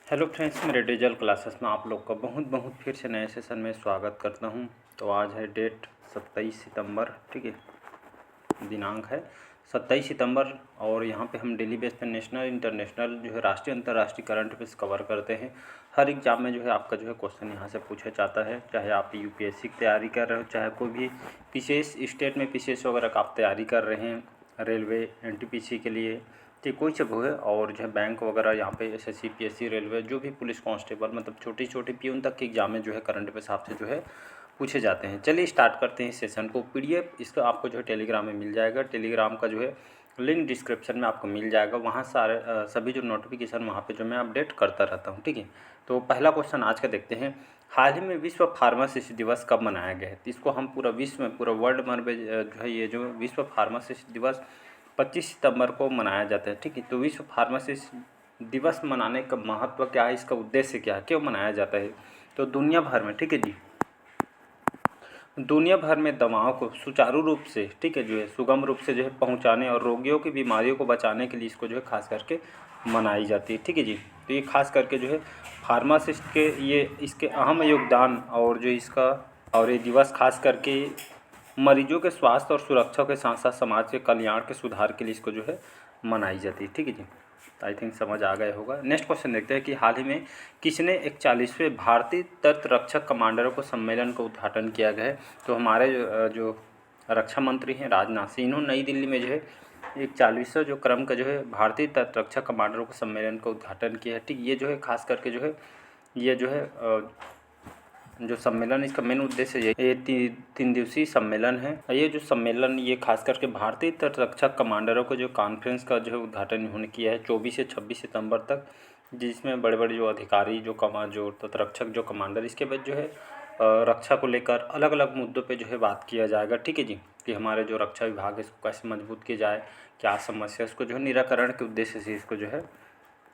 Hello friends, मेरे digital classes में आप लोग का बहुत बहुत फिर से नए सेशन में स्वागत करता हूं। तो आज है डेट 27 सितंबर, ठीक है, दिनांक है 27 सितंबर। और यहां पे हम डेली बेस पे नेशनल इंटरनेशनल जो है राष्ट्रीय अंतर्राष्ट्रीय करंट अफेयर्स कवर करते हैं। हर एग्जाम में जो है आपका जो है क्वेश्चन यहां से पूछा जाता है, चाहे आप यूपीएससी की तैयारी कर रहे हो, चाहे कोई भी पीसीएस स्टेट में पीसीएस वगैरह का आप तैयारी कर रहे हैं, रेलवे एनटीपीसी के लिए, ठीक कोई सब है। और जो है बैंक वगैरह यहाँ पे एसएससी पीएससी रेलवे जो भी पुलिस कांस्टेबल मतलब छोटी छोटी पियून तक के एग्जाम में जो है करंट अफेयर्स आपसे जो है पूछे जाते हैं। चलिए स्टार्ट करते हैं इस सेशन को। पीडीएफ इसका आपको जो है टेलीग्राम में मिल जाएगा। टेलीग्राम का जो है लिंक डिस्क्रिप्शन में आपको मिल जाएगा। वहाँ सारे सभी जो नोटिफिकेशन वहाँ पे जो मैं अपडेट करता रहता हूँ, ठीक है। तो पहला क्वेश्चन आज का देखते हैं। हाल ही में विश्व फार्मासिस्ट दिवस कब मनाया गया है? तो इसको हम पूरा विश्व में पूरा वर्ल्ड में जो है ये जो विश्व फार्मासिस्ट दिवस 25 सितंबर को मनाया जाता है, ठीक है। तो विश्व फार्मासिस्ट दिवस मनाने का महत्व क्या है, इसका उद्देश्य क्या है, क्यों मनाया जाता है? तो दुनिया भर में, ठीक है जी, दुनिया भर में दवाओं को सुचारू रूप से, ठीक है, जो है सुगम रूप से जो है पहुंचाने और रोगियों की बीमारियों को बचाने के लिए इसको जो है खास करके मनाई जाती है, ठीक है जी। तो ये खास करके जो है फार्मासिस्ट के ये इसके अहम योगदान और जो इसका और ये दिवस खास करके मरीजों के स्वास्थ्य और सुरक्षा के साथ साथ समाज के कल्याण के सुधार के लिए इसको जो है मनाई जाती है, ठीक है जी। आई थिंक समझ आ गया होगा। नेक्स्ट क्वेश्चन देखते हैं कि हाल ही में किसने 41वें भारतीय तट रक्षक कमांडरों को सम्मेलन का उद्घाटन किया गया है? तो हमारे जो रक्षा मंत्री हैं राजनाथ सिंह, इन्होंने नई दिल्ली में जो है 41वां जो क्रम का जो है भारतीय तट रक्षक कमांडरों के सम्मेलन का उद्घाटन किया है, ठीक। ये जो है खास करके जो है ये जो है जो सम्मेलन इसका मेन उद्देश्य ये 3 दिवसीय सम्मेलन है। ये जो सम्मेलन ये खास करके भारतीय तट रक्षक कमांडरों को जो कॉन्फ्रेंस का जो है उद्घाटन इन्होंने किया है 24 से 26 सितंबर तक, जिसमें बड़े बड़े जो अधिकारी जो जो तटरक्षक जो कमांडर इसके बाद जो है रक्षा को लेकर अलग अलग मुद्दों पे जो है बात किया जाएगा, ठीक है जी। कि हमारे जो रक्षा विभाग है इसको कैसे मजबूत किया जाए, क्या समस्या उसको जो है निराकरण के उद्देश्य से इसको जो है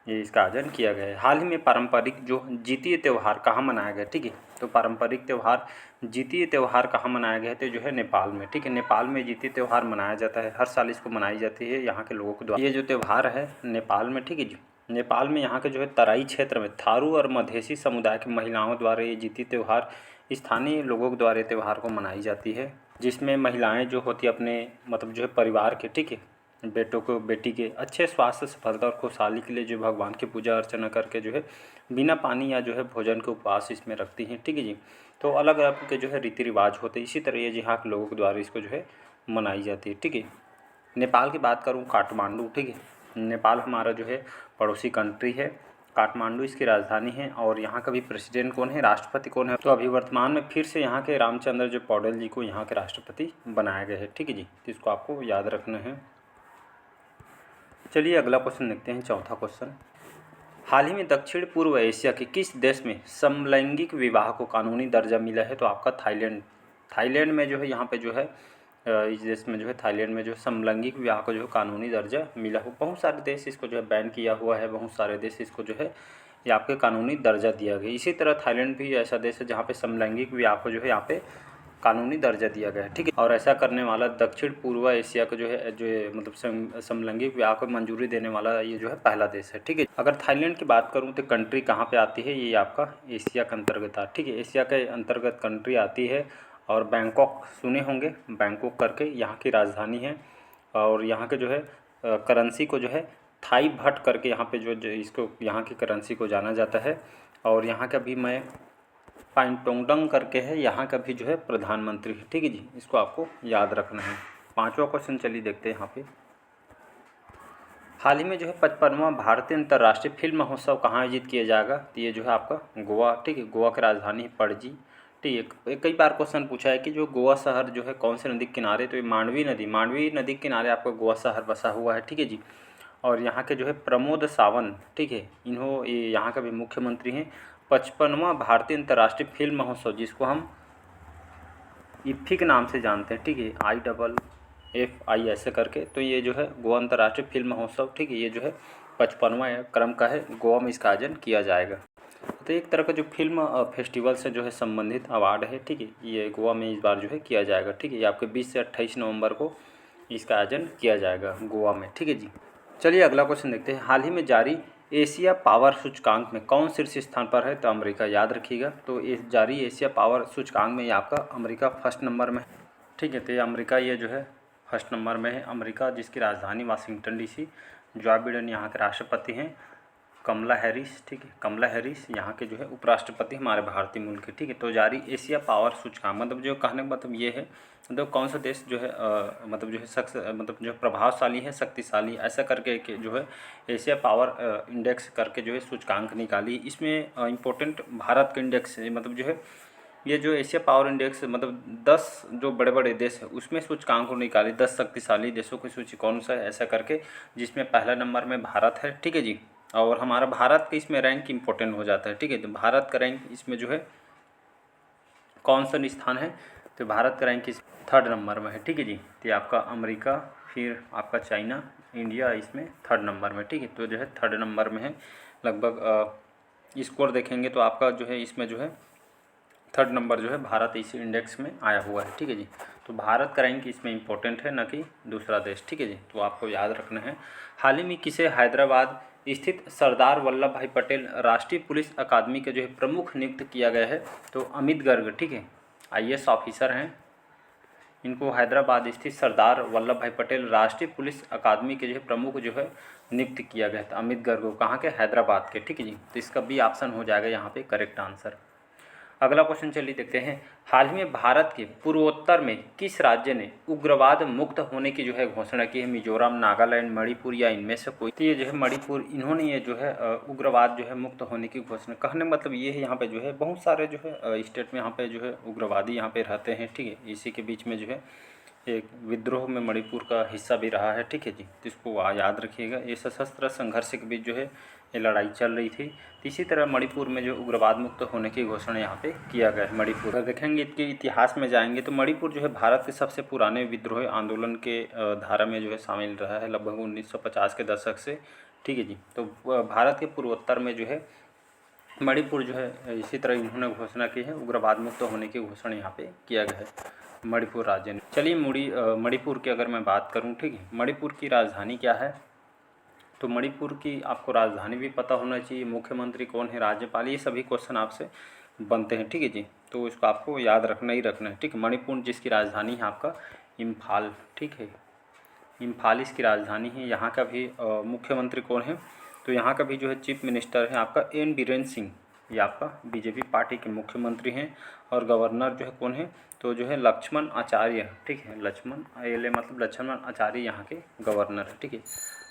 ये इसका आयोजन किया गया है। हाल ही में पारंपरिक जो जीतीय त्यौहार कहाँ मनाया गया, ठीक है। तो पारंपरिक त्यौहार जीतीय त्यौहार कहाँ मनाया गया है? तो जो है नेपाल में, ठीक है। नेपाल में जीतीय त्यौहार मनाया जाता है, हर साल इसको मनाई जाती है यहाँ के लोगों के द्वारा। ये जो त्यौहार है नेपाल में, ठीक है जी, नेपाल में यहाँ के जो है तराई क्षेत्र में थारू और मधेसी समुदाय की महिलाओं द्वारा ये जीतीय त्यौहार स्थानीय लोगों के द्वारा त्यौहार को मनाई जाती है, जिसमें महिलाएं जो होती है अपने मतलब जो है परिवार के, ठीक है, बेटों को बेटी के अच्छे स्वास्थ्य सफलता और खुशहाली के लिए जो भगवान की पूजा अर्चना करके जो है बिना पानी या जो है भोजन के उपवास इसमें रखती हैं, ठीक है जी। तो अलग अलग के जो है रीति रिवाज होते हैं, इसी तरह ये यहाँ के लोगों के द्वारा इसको जो है मनाई जाती है, ठीक है। नेपाल की बात करूँ, काठमांडू, ठीक है। नेपाल हमारा जो है पड़ोसी कंट्री है। काठमांडू इसकी राजधानी है। और यहाँ का भी प्रेसिडेंट कौन है, राष्ट्रपति कौन है? तो अभी वर्तमान में फिर से यहाँ के रामचंद्र जो पौडेल जी को यहाँ के राष्ट्रपति बनाया गया है, ठीक है जी। तो इसको आपको याद रखना है। चलिए अगला क्वेश्चन देखते हैं, चौथा क्वेश्चन। हाल ही में दक्षिण पूर्व एशिया के किस देश में समलैंगिक विवाह को कानूनी दर्जा मिला है? तो आपका थाईलैंड। थाईलैंड में जो है यहाँ पे जो है इस देश में जो है थाईलैंड में जो समलैंगिक विवाह को जो है कानूनी दर्जा मिला हो। बहुत सारे देश इसको जो है बैन किया हुआ है, बहुत सारे देश इसको जो है ये आपके कानूनी दर्जा दिया गया। इसी तरह थाईलैंड भी ऐसा देश है जहाँ पे समलैंगिक विवाह को जो है यहाँ पे कानूनी दर्जा दिया गया है, ठीक है। और ऐसा करने वाला दक्षिण पूर्व एशिया का जो है मतलब समलैंगिक विवाह को मंजूरी देने वाला ये जो है पहला देश है, ठीक है। अगर थाईलैंड की बात करूँ तो कंट्री कहाँ पे आती है? ये आपका एशिया के अंतर्गत आता, ठीक है, एशिया के अंतर्गत कंट्री आती है। और बैंकॉक सुने होंगे, बैंकॉक करके यहाँ की राजधानी है। और यहाँ के जो है करेंसी को जो है थाई भट करके यहाँ पे जो इसको यहाँ की करेंसी को जाना जाता है। और यहाँ का भी मैं पाइनटोंगडंग करके है यहाँ का भी जो है प्रधानमंत्री है, ठीक है जी। इसको आपको याद रखना है। पांचवा क्वेश्चन चलिए देखते हैं यहाँ पे। हाल ही में जो है 55वां भारतीय अंतर्राष्ट्रीय फिल्म महोत्सव कहाँ आयोजित किया जाएगा? तो ये जो है आपका गोवा, ठीक है, गोवा की राजधानी पणजी, ठीक है। कई बार क्वेश्चन पूछा है कि जो गोवा शहर जो है कौन से नदी के किनारे? तो ये मांडवी नदी के किनारे आपका गोवा शहर बसा हुआ है, ठीक है जी। और यहाँ के जो है प्रमोद सावंत, ठीक है, ये यहाँ का भी मुख्यमंत्री हैं। 55वां भारतीय अंतर्राष्ट्रीय फिल्म महोत्सव जिसको हम इफ्फी के नाम से जानते हैं, ठीक है, IFFI ऐसे करके, तो ये जो है गोवा अंतर्राष्ट्रीय फिल्म महोत्सव, ठीक है, ये जो है 55वां क्रम का है, गोवा में इसका आयोजन किया जाएगा। तो एक तरह का जो फिल्म फेस्टिवल से जो है संबंधित अवार्ड है, ठीक है, ये गोवा में इस बार जो है किया जाएगा, ठीक है। ये आपके 20 से 28 नवंबर को इसका आयोजन किया जाएगा गोवा में, ठीक है जी। चलिए अगला क्वेश्चन देखते हैं। हाल ही में जारी एशिया पावर सूचकांक में कौन शीर्ष स्थान पर है? तो अमेरिका, याद रखिएगा। तो जारी एशिया पावर सूचकांक में ये आपका अमेरिका फर्स्ट नंबर में है, ठीक है। तो ये अमेरिका ये जो है फर्स्ट नंबर में है अमेरिका, जिसकी राजधानी वाशिंगटन DC। जो बिडेन यहाँ के राष्ट्रपति हैं, कमला हैरिस, ठीक है। कमला हैरिस यहाँ के जो है उपराष्ट्रपति हमारे भारतीय मूल के, ठीक है। तो जारी एशिया पावर सूचकांक मतलब जो कहने का मतलब ये है, मतलब कौन सा देश जो है मतलब जो है मतलब जो प्रभावशाली है, शक्तिशाली, ऐसा करके के जो है एशिया पावर इंडेक्स करके जो है सूचकांक निकाली। इसमें इम्पोर्टेंट भारत का इंडेक्स मतलब जो है ये जो एशिया पावर इंडेक्स मतलब 10 जो बड़े बड़े देश है उसमें सूचकांक को निकाली, 10 शक्तिशाली देशों की सूची कौन सा है, ऐसा करके, जिसमें पहला नंबर में भारत है, ठीक है जी। और हमारा भारत का इसमें रैंक इम्पोर्टेंट हो जाता है, ठीक है। तो भारत का रैंक इसमें जो है कौन सा स्थान है? तो भारत का रैंक इस 3rd नंबर में है, ठीक है जी। तो आपका अमेरिका, फिर आपका चाइना, इंडिया इसमें 3rd नंबर में, ठीक है। तो जो है 3rd नंबर में है लगभग। स्कोर देखेंगे तो आपका जो है इसमें जो है 3rd नंबर जो है भारत इस इंडेक्स में आया हुआ है, ठीक है जी। तो भारत का रैंक इसमें इम्पोर्टेंट है, न कि दूसरा देश, ठीक है जी। तो आपको याद रखना है। हाल ही में किसे हैदराबाद स्थित सरदार वल्लभ भाई पटेल राष्ट्रीय पुलिस अकादमी के जो है प्रमुख नियुक्त किया गया है? तो अमित गर्ग, ठीक है, IAS ऑफिसर हैं। इनको हैदराबाद स्थित सरदार वल्लभ भाई पटेल राष्ट्रीय पुलिस अकादमी के जो है प्रमुख जो है नियुक्त किया गया था अमित गर्ग को, कहाँ के? हैदराबाद के, ठीक है जी। तो इसका B ऑप्शन हो जाएगा यहाँ पे करेक्ट आंसर। अगला क्वेश्चन चलिए देखते हैं। हाल ही में भारत के पूर्वोत्तर में किस राज्य ने उग्रवाद मुक्त होने की जो है घोषणा की है? मिजोरम, नागालैंड, मणिपुर या इनमें से कोई? तो ये जो है मणिपुर, इन्होंने ये जो है उग्रवाद जो है मुक्त होने की घोषणा, कहने मतलब ये है यहाँ पे जो है बहुत सारे जो है स्टेट में यहाँ पे जो है उग्रवादी यहाँ पे रहते हैं, ठीक है। इसी के बीच में जो है एक विद्रोह में मणिपुर का हिस्सा भी रहा है, ठीक है जी। तो इसको याद रखिएगा। ये सशस्त्र संघर्ष के बीच जो है ये लड़ाई चल रही थी। तो इसी तरह मणिपुर में जो उग्रवाद मुक्त होने की घोषणा यहाँ पे किया गया है मणिपुर। अगर देखेंगे इसके इतिहास में जाएंगे तो मणिपुर जो है भारत के सबसे पुराने विद्रोह आंदोलन के धारा में जो है शामिल रहा है लगभग 1950 के दशक से, ठीक है जी। तो भारत के पूर्वोत्तर में जो है मणिपुर जो है इसी तरह इन्होंने घोषणा की है, उग्रवाद मुक्त होने की घोषणा यहाँ पे किया गया है मणिपुर राज्य ने। चलिए मणिपुर की अगर मैं बात करूँ, ठीक है, मणिपुर की राजधानी क्या है? तो मणिपुर की आपको राजधानी भी पता होना चाहिए, मुख्यमंत्री कौन है, राज्यपाल, ये सभी क्वेश्चन आपसे बनते हैं, ठीक है जी। तो इसको आपको याद रखना ही रखना है, ठीक है। मणिपुर जिसकी राजधानी है आपका इम्फाल, ठीक है, इम्फाल इसकी राजधानी है। यहाँ का भी मुख्यमंत्री कौन है? तो यहाँ का भी जो है चीफ मिनिस्टर है आपका N बीरेन सिंह, ये आपका बीजेपी पार्टी के मुख्यमंत्री हैं। और गवर्नर जो है कौन है? तो जो है लक्ष्मण आचार्य, ठीक है, लक्ष्मण मतलब लक्ष्मण आचार्य यहाँ के गवर्नर है, ठीक है।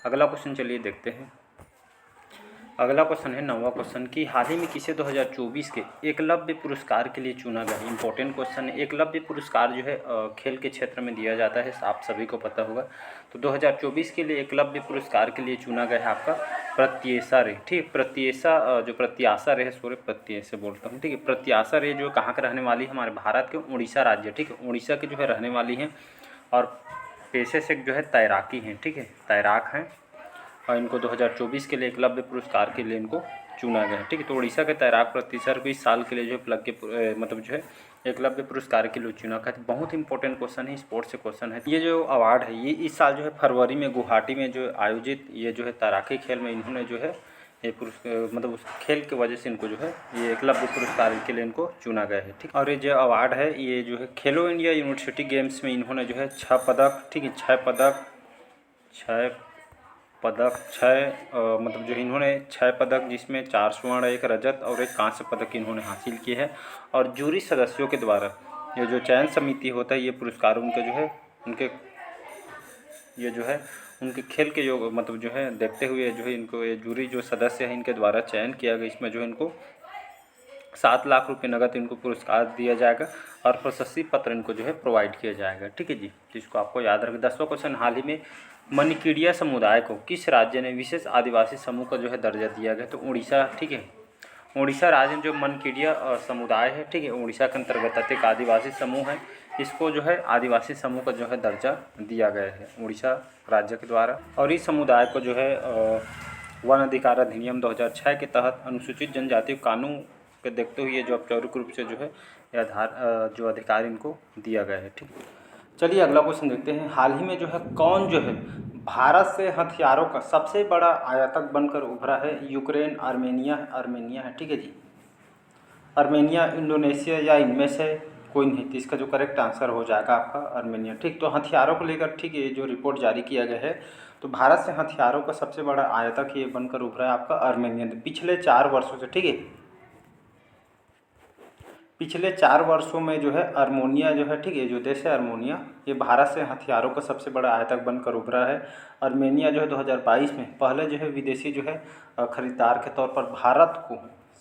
अगला क्वेश्चन चलिए देखते हैं। अगला क्वेश्चन है 9वां क्वेश्चन कि हाल ही में किसे 2024 के एकलव्य पुरस्कार के लिए चुना गया? इंपॉर्टेंट क्वेश्चन है। एकलव्य पुरस्कार जो है खेल के क्षेत्र में दिया जाता है, आप सभी को पता होगा। तो 2024 के लिए एकलव्य पुरस्कार के लिए चुना गया है आपका प्रत्याशा रे, ठीक, प्रत्याशा जो प्रत्याशा रे, सॉरी प्रत्याशा बोलता हूँ, ठीक है। प्रत्याशा रे जो कहाँ का रहने वाली है? हमारे भारत के उड़ीसा राज्य, ठीक है, उड़ीसा की जो है रहने वाली हैं। और पेशे से जो है तैराकी हैं, ठीक है, तैराक हैं। और इनको 2024 के लिए एकलव्य पुरस्कार के लिए इनको चुना गया है, ठीक है। तो उड़ीसा के तैराक प्रत्याशा को इस साल के लिए जो है प्लग के मतलब जो है एकलव्य पुरस्कार के लिए चुना गया। बहुत इंपॉर्टेंट क्वेश्चन है, स्पोर्ट्स से क्वेश्चन है। ये जो अवार्ड है ये इस साल जो है फरवरी में गुवाहाटी में जो आयोजित ये जो है तैराकी खेल में इन्होंने जो है ये मतलब उस खेल की वजह से इनको जो है ये एकलव्य पुरस्कार के लिए इनको चुना गया है, ठीक। और ये जो अवार्ड है ये जो है खेलो इंडिया यूनिवर्सिटी गेम्स में इन्होंने जो है 6 पदक, ठीक है, 6 पदक मतलब जो इन्होंने 6 पदक, जिसमें 4 स्वर्ण, 1 रजत और 1 कांस्य पदक इन्होंने हासिल किए हैं। और जूरी सदस्यों के द्वारा ये जो चयन समिति होता है ये पुरस्कार उनके जो है उनके खेल के जो मतलब जो है देखते हुए जो है इनको ये जूरी जो सदस्य है इनके द्वारा चयन किया गया। इसमें जो है इनको 7 लाख रुपये नगद इनको पुरस्कार दिया जाएगा और प्रशस्ति पत्र इनको जो है प्रोवाइड किया जाएगा, ठीक है जी। तो इसको आपको याद रखें। 10वां क्वेश्चन, हाल ही में मणिकीड़िया समुदाय को किस राज्य ने विशेष आदिवासी समूह का जो है दर्जा दिया गया? तो उड़ीसा, ठीक है, उड़ीसा राज्य में जो मणिकीड़िया समुदाय है, ठीक है, उड़ीसा के अंतर्गत एक आदिवासी समूह है, इसको जो है आदिवासी समूह का जो है दर्जा दिया गया है उड़ीसा राज्य के द्वारा। और इस समुदाय को जो है वन अधिकार अधिनियम 2006 के तहत अनुसूचित जनजाति कानून के देखते हुए जो औपचारिक रूप से जो है जो अधिकार इनको दिया गया है, ठीक है। चलिए अगला क्वेश्चन देखते हैं। हाल ही में जो है कौन जो है भारत से हथियारों का सबसे बड़ा आयातक बनकर उभरा है यूक्रेन, आर्मेनिया है, ठीक है जी। आर्मेनिया, इंडोनेशिया या इनमें से कोई नहीं, तो इसका जो करेक्ट आंसर हो जाएगा आपका आर्मेनिया, ठीक। तो हथियारों को लेकर, ठीक है, जो रिपोर्ट जारी किया गया है, तो भारत से हथियारों का सबसे बड़ा आयातक ये बनकर उभरा है आपका आर्मेनिया। पिछले 4 वर्षों से, ठीक है, पिछले 4 वर्षों में जो है आर्मेनिया जो है, ठीक है, जो देश है आर्मेनिया, ये भारत से हथियारों का सबसे बड़ा आयातक बनकर उभरा है। आर्मेनिया जो है 2022 में पहले जो है विदेशी जो है खरीदार के तौर पर भारत को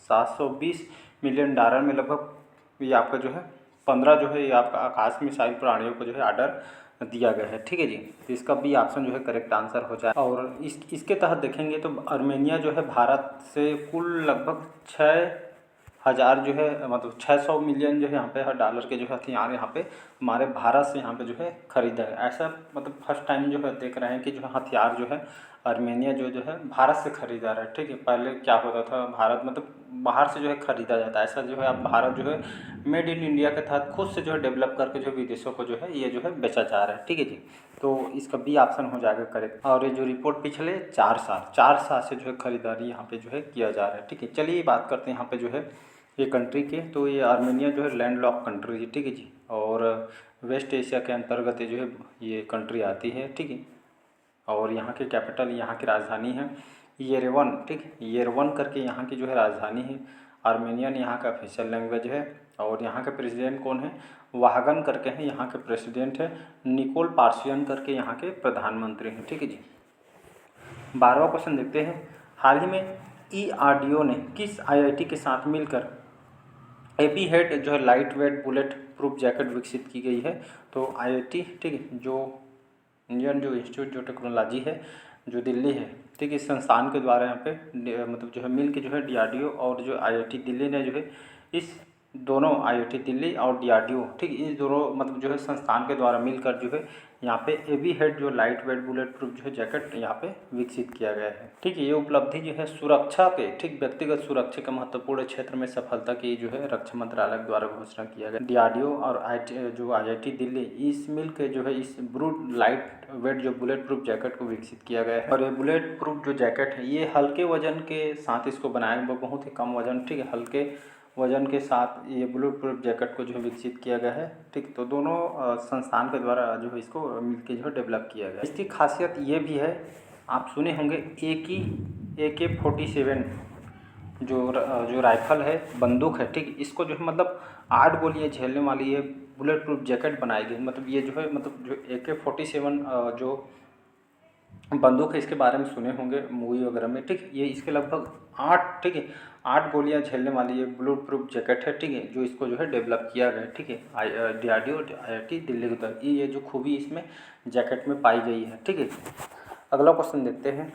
720 मिलियन डॉलर में लगभग ये आपका जो है 15 जो है ये आपका आकाश मिसाइल प्रणालियों को जो है ऑर्डर दिया गया है, ठीक है जी। तो इसका बी ऑप्शन जो है करेक्ट आंसर हो जाए। और इसके तहत देखेंगे तो आर्मेनिया जो है भारत से कुल लगभग 6,000 जो है मतलब 600 मिलियन जो है यहाँ पे डॉलर के जो है हथियार यहाँ पे हमारे भारत से यहाँ पे जो है खरीदा है। ऐसा मतलब फर्स्ट टाइम जो है देख रहे हैं कि जो है हथियार जो है आर्मेनिया जो है भारत से खरीदा रहा है, ठीक है। पहले क्या होता था, भारत मतलब बाहर से जो है खरीदा जाता है, ऐसा जो है अब भारत जो है मेड इन इंडिया के तहत खुद से जो है डेवलप करके जो विदेशों को जो है ये जो है बेचा जा रहा है, ठीक है जी। तो इसका बी ऑप्शन हो जाएगा करेक्ट। और ये जो रिपोर्ट पिछले 4 साल से जो है खरीदारी यहाँ पे जो है किया जा रहा है, ठीक है। चलिए बात करते हैं यहाँ पे जो है ये कंट्री के, तो ये आर्मेनिया जो है लैंड लॉक कंट्री है, ठीक है जी। और वेस्ट एशिया के अंतर्गत जो है ये कंट्री आती है, ठीक है। और यहाँ की कैपिटल, यहाँ की राजधानी है येरेवन, ठीक, येरेवन करके यहाँ की जो है राजधानी है। आर्मेनियन यहाँ का ऑफिशियल लैंग्वेज है। और यहाँ के प्रेसिडेंट कौन है, वाहगन करके हैं यहाँ के प्रेसिडेंट है। निकोल पाशियन करके यहाँ के प्रधानमंत्री हैं, ठीक है जी। 12वां क्वेश्चन देखते हैं। हाल ही में ERDO ने किस IIT के साथ मिलकर एबी हेड जो है light weight bullet proof jacket विकसित की गई है? तो IIT, ठीक है, जो इंडियन जो इंस्टीट्यूट जो टेक्नोलॉजी है जो दिल्ली है, ठीक है, इस संस्थान के द्वारा यहाँ पे मतलब जो है मिल के जो है DRDO और जो IIT दिल्ली ने जो है इस दोनों IIT दिल्ली और DRDO, ठीक, इन दोनों मतलब जो है संस्थान के द्वारा मिलकर जो है यहाँ पे एबी हेड जो लाइट वेट बुलेट प्रूफ जो है जैकेट यहाँ पे विकसित किया गया है, ठीक है। ये उपलब्धि जो है सुरक्षा के, ठीक, व्यक्तिगत सुरक्षा के महत्वपूर्ण क्षेत्र में सफलता की जो है रक्षा मंत्रालय द्वारा घोषणा किया गया। DRDO और जो IIT दिल्ली इस मिल के जो है इस ब्रूट लाइट वेट जो बुलेट प्रूफ जैकेट को विकसित किया गया है। और ये बुलेट प्रूफ जो जैकेट है ये हल्के वजन के साथ इसको बनाया गया, बहुत ही कम वजन, ठीक है, हल्के वजन के साथ ये बुलेट प्रूफ जैकेट को जो है विकसित किया गया है, ठीक। तो दोनों संस्थान के द्वारा जो है इसको मिलकर जो है डेवलप किया गया। इसकी खासियत ये भी है, आप सुने होंगे AK-47 जो राइफल है, बंदूक है, ठीक, इसको जो है मतलब 8 गोलियाँ झेलने वाली ये बुलेट प्रूफ जैकेट बनाई गई। मतलब ये जो है मतलब जो AK-47 जो बंदूक है इसके बारे में सुने होंगे मूवी वगैरह में, ठीक। ये इसके लगभग 8, ठीक है, 8 गोलियां झेलने वाली ये बुलेट प्रूफ जैकेट है, ठीक है, जो इसको जो है डेवलप किया गया है, ठीक है, DRDO IIT दिल्ली की तरफ। ये जो खूबी इसमें जैकेट में पाई गई है, ठीक है। अगला क्वेश्चन देखते हैं।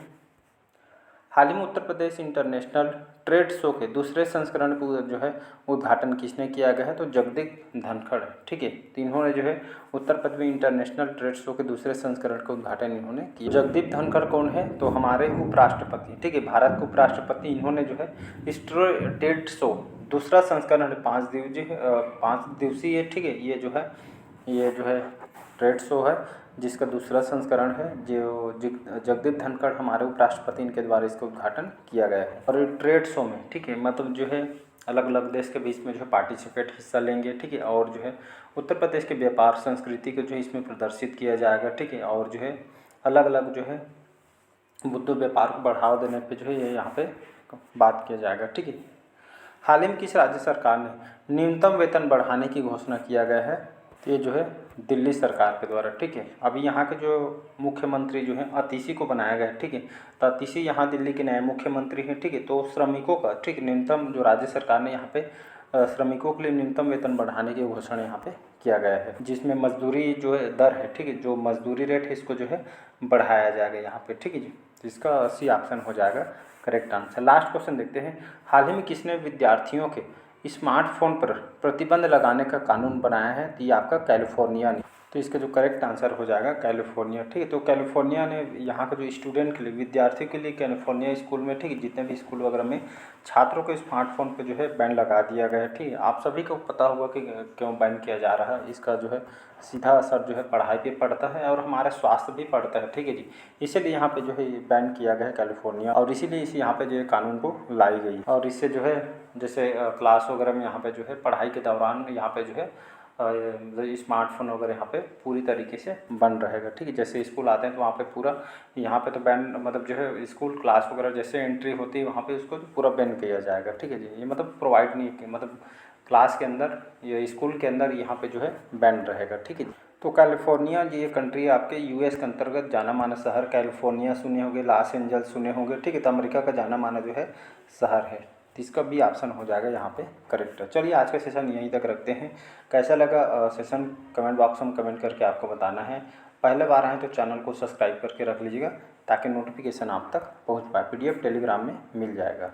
हाल ही में Uttar Pradesh international trade show के दूसरे संस्करण को जो है उद्घाटन किसने किया गया है? तो जगदीप धनखड़, ठीक है। तो इन्होंने जो है उत्तर प्रदेश में इंटरनेशनल ट्रेड शो के दूसरे संस्करण का उद्घाटन इन्होंने किया। जगदीप धनखड़ कौन है? तो हमारे उपराष्ट्रपति, ठीक है, भारत के उपराष्ट्रपति। इन्होंने जो है इस ट्रेड शो दूसरा संस्करण 5 दिवसीय, ठीक है, ये जो है ट्रेड शो है जिसका दूसरा संस्करण है, जो जगदीप धनखड़ हमारे उपराष्ट्रपति इनके द्वारा इसका उद्घाटन किया गया है। और ट्रेड शो में, ठीक है, मतलब जो है अलग अलग देश के बीच में जो है पार्टिसिपेट हिस्सा लेंगे, ठीक है। और जो है उत्तर प्रदेश के व्यापार संस्कृति को जो है इसमें प्रदर्शित किया जाएगा, ठीक है। और जो है अलग अलग जो है बुद्ध व्यापार को बढ़ावा देने पे जो है ये यहाँ पे बात किया जाएगा, ठीक है। हाल ही में किस राज्य सरकार ने न्यूनतम वेतन बढ़ाने की घोषणा किया गया है? तो ये जो है दिल्ली सरकार के द्वारा, ठीक है। अभी यहाँ के जो मुख्यमंत्री जो है अतीशी को बनाया गया है, ठीक है। तो अतीशी यहाँ दिल्ली के नए मुख्यमंत्री हैं, ठीक है। तो श्रमिकों का, ठीक, न्यूनतम जो राज्य सरकार ने यहाँ पे श्रमिकों के लिए न्यूनतम वेतन बढ़ाने की घोषणा यहाँ पे किया गया है, जिसमें मजदूरी जो है दर है, ठीक है, जो मजदूरी रेट है इसको जो है बढ़ाया जाएगा यहाँ पे, ठीक है जी। तो इसका सी ऑप्शन हो जाएगा करेक्ट आंसर। लास्ट क्वेश्चन देखते हैं। हाल ही में किसने विद्यार्थियों के स्मार्टफोन पर प्रतिबंध लगाने का कानून बनाया है? तो ये आपका कैलिफोर्निया ने, तो इसका जो करेक्ट आंसर हो जाएगा कैलिफोर्निया। ठीक है, तो कैलिफोर्निया ने यहाँ का जो स्टूडेंट के लिए, विद्यार्थियों के लिए कैलिफोर्निया स्कूल में, ठीक है, जितने भी स्कूल वगैरह में छात्रों को स्मार्टफोन पे जो है बैन लगा दिया गया है। ठीक है, आप सभी को पता होगा कि क्यों बैन किया जा रहा है। इसका जो है सीधा असर जो है पढ़ाई पे पड़ता है और हमारा स्वास्थ्य भी पड़ता है। ठीक है जी, इसीलिए यहाँ पे जो है ये बैन किया गया है कैलिफोर्निया, और इसीलिए इस यहाँ पे जो है कानून को लाई गई। और इससे जो है जैसे क्लास वगैरह में यहाँ पे जो है पढ़ाई के दौरान यहाँ पे जो है स्मार्टफोन वगैरह यहाँ पे पूरी तरीके से बंद रहेगा। ठीक है, जैसे स्कूल आते हैं तो वहाँ पे पूरा यहाँ पे तो बैन, मतलब जो है स्कूल क्लास वगैरह जैसे एंट्री होती है वहाँ पे उसको पूरा बैन किया जाएगा। ठीक है जी, ये मतलब प्रोवाइड नहीं, मतलब क्लास के अंदर या स्कूल के अंदर यहाँ पे जो है बैन रहेगा। ठीक है जी, तो कैलिफोर्निया ये कंट्री आपके यूएस के अंतर्गत जाना माना शहर, कैलिफोर्निया सुने होंगे, लॉस एंजल्स सुने होंगे। ठीक है, तो अमेरिका का जाना माना जो है शहर है, तो इसका भी ऑप्शन हो जाएगा यहाँ पे करेक्ट है। चलिए आज का सेशन यहीं तक रखते हैं। कैसा लगा सेशन कमेंट बॉक्स में कमेंट करके आपको बताना है। पहले बार आए तो चैनल को सब्सक्राइब करके रख लीजिएगा ताकि नोटिफिकेशन आप तक पहुँच पाए। PDF टेलीग्राम में मिल जाएगा।